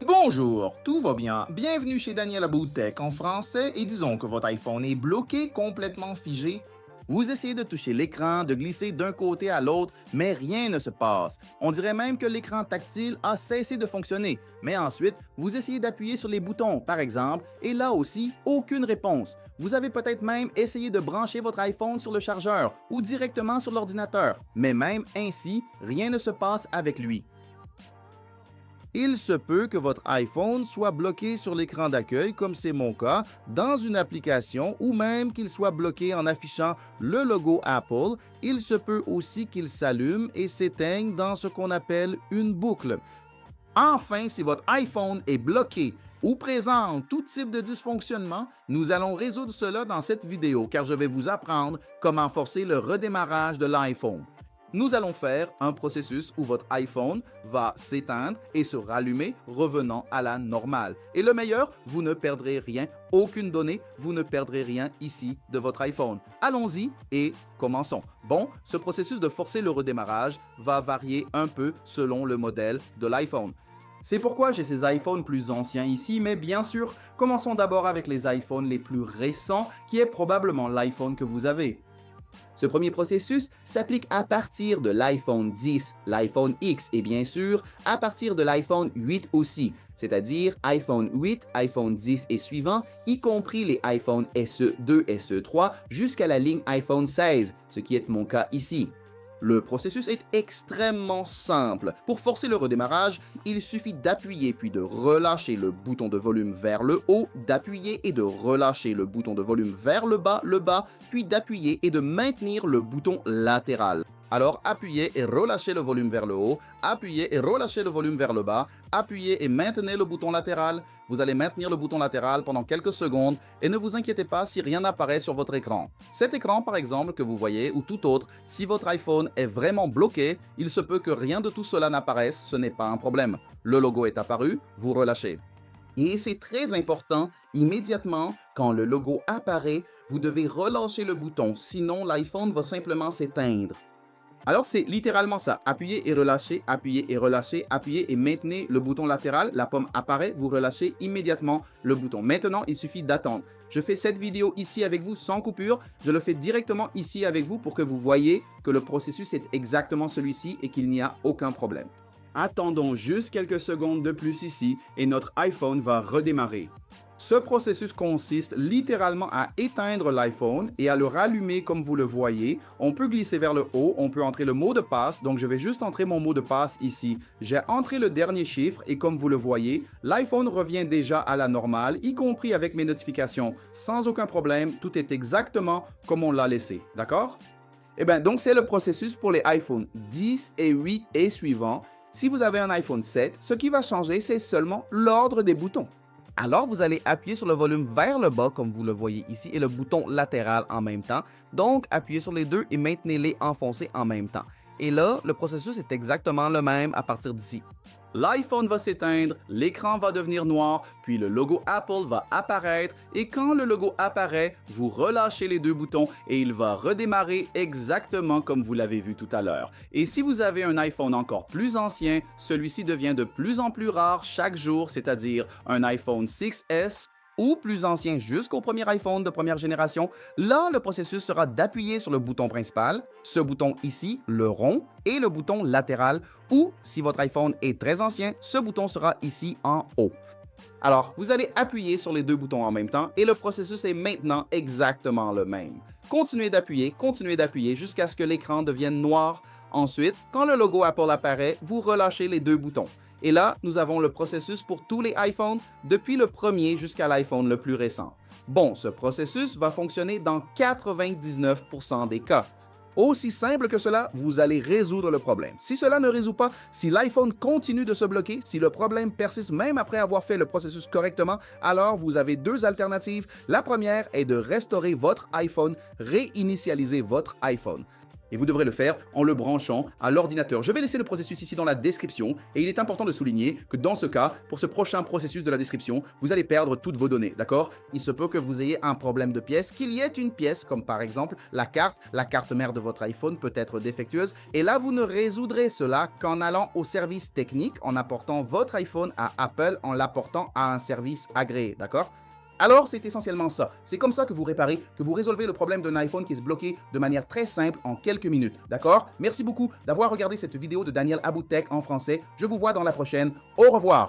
Bonjour, tout va bien? Bienvenue chez Daniel Aboutech en français et disons que votre iPhone est bloqué, complètement figé. Vous essayez de toucher l'écran, de glisser d'un côté à l'autre, mais rien ne se passe. On dirait même que l'écran tactile a cessé de fonctionner. Mais ensuite, vous essayez d'appuyer sur les boutons, par exemple, et là aussi, aucune réponse. Vous avez peut-être même essayé de brancher votre iPhone sur le chargeur ou directement sur l'ordinateur, mais même ainsi, rien ne se passe avec lui. Il se peut que votre iPhone soit bloqué sur l'écran d'accueil, comme c'est mon cas, dans une application ou même qu'il soit bloqué en affichant le logo Apple. Il se peut aussi qu'il s'allume et s'éteigne dans ce qu'on appelle une boucle. Enfin, si votre iPhone est bloqué ou présente tout type de dysfonctionnement, nous allons résoudre cela dans cette vidéo car je vais vous apprendre comment forcer le redémarrage de l'iPhone. Nous allons faire un processus où votre iPhone va s'éteindre et se rallumer, revenant à la normale. Et le meilleur, vous ne perdrez rien, aucune donnée, vous ne perdrez rien ici de votre iPhone. Allons-y et commençons. Bon, ce processus de forcer le redémarrage va varier un peu selon le modèle de l'iPhone. C'est pourquoi j'ai ces iPhones plus anciens ici, mais bien sûr, commençons d'abord avec les iPhones les plus récents, qui est probablement l'iPhone que vous avez. Ce premier processus s'applique à partir de l'iPhone 10, l'iPhone X et bien sûr à partir de l'iPhone 8 aussi, c'est-à-dire iPhone 8, iPhone 10 et suivants, y compris les iPhone SE2 et SE3 jusqu'à la ligne iPhone 16, ce qui est mon cas ici. Le processus est extrêmement simple. Pour forcer le redémarrage, il suffit d'appuyer puis de relâcher le bouton de volume vers le haut, d'appuyer et de relâcher le bouton de volume vers le bas, puis d'appuyer et de maintenir le bouton latéral. Alors appuyez et relâchez le volume vers le haut, appuyez et relâchez le volume vers le bas, appuyez et maintenez le bouton latéral. Vous allez maintenir le bouton latéral pendant quelques secondes et ne vous inquiétez pas si rien n'apparaît sur votre écran. Cet écran par exemple que vous voyez ou tout autre, si votre iPhone est vraiment bloqué, il se peut que rien de tout cela n'apparaisse, ce n'est pas un problème. Le logo est apparu, vous relâchez. Et c'est très important, immédiatement, quand le logo apparaît, vous devez relâcher le bouton, sinon l'iPhone va simplement s'éteindre. Alors, c'est littéralement ça. Appuyez et relâchez, appuyez et relâchez, appuyez et maintenez le bouton latéral. La pomme apparaît, vous relâchez immédiatement le bouton. Maintenant, il suffit d'attendre. Je fais cette vidéo ici avec vous sans coupure. Je le fais directement ici avec vous pour que vous voyez que le processus est exactement celui-ci et qu'il n'y a aucun problème. Attendons juste quelques secondes de plus ici et notre iPhone va redémarrer. Ce processus consiste littéralement à éteindre l'iPhone et à le rallumer comme vous le voyez. On peut glisser vers le haut, on peut entrer le mot de passe, donc je vais juste entrer mon mot de passe ici. J'ai entré le dernier chiffre et comme vous le voyez, l'iPhone revient déjà à la normale, y compris avec mes notifications. Sans aucun problème, tout est exactement comme on l'a laissé, d'accord? Eh bien, donc c'est le processus pour les iPhone 10 et 8 et suivants. Si vous avez un iPhone 7, ce qui va changer, c'est seulement l'ordre des boutons. Alors, vous allez appuyer sur le volume vers le bas, comme vous le voyez ici, et le bouton latéral en même temps. Donc, appuyez sur les deux et maintenez-les enfoncés en même temps. Et là, le processus est exactement le même à partir d'ici. L'iPhone va s'éteindre, l'écran va devenir noir, puis le logo Apple va apparaître et quand le logo apparaît, vous relâchez les deux boutons et il va redémarrer exactement comme vous l'avez vu tout à l'heure. Et si vous avez un iPhone encore plus ancien, celui-ci devient de plus en plus rare chaque jour, c'est-à-dire un iPhone 6S, ou plus ancien jusqu'au premier iPhone de première génération, là, le processus sera d'appuyer sur le bouton principal, ce bouton ici, le rond, et le bouton latéral, ou si votre iPhone est très ancien, ce bouton sera ici en haut. Alors, vous allez appuyer sur les deux boutons en même temps et le processus est maintenant exactement le même. Continuez d'appuyer jusqu'à ce que l'écran devienne noir. Ensuite, quand le logo Apple apparaît, vous relâchez les deux boutons. Et là, nous avons le processus pour tous les iPhones, depuis le premier jusqu'à l'iPhone le plus récent. Bon, ce processus va fonctionner dans 99% des cas. Aussi simple que cela, vous allez résoudre le problème. Si cela ne résout pas, si l'iPhone continue de se bloquer, si le problème persiste même après avoir fait le processus correctement, alors vous avez deux alternatives. La première est de restaurer votre iPhone, réinitialiser votre iPhone. Et vous devrez le faire en le branchant à l'ordinateur. Je vais laisser le processus ici dans la description et il est important de souligner que dans ce cas, pour ce prochain processus de la description, vous allez perdre toutes vos données, d'accord? Il se peut que vous ayez un problème de pièce, qu'il y ait une pièce, comme par exemple la carte mère de votre iPhone peut être défectueuse, et là vous ne résoudrez cela qu'en allant au service technique, en apportant votre iPhone à Apple, en l'apportant à un service agréé, d'accord? Alors, c'est essentiellement ça. C'est comme ça que vous réparez, que vous résolvez le problème d'un iPhone qui est bloqué de manière très simple en quelques minutes. D'accord? Merci beaucoup d'avoir regardé cette vidéo de Daniel Abou Tech en français. Je vous vois dans la prochaine. Au revoir!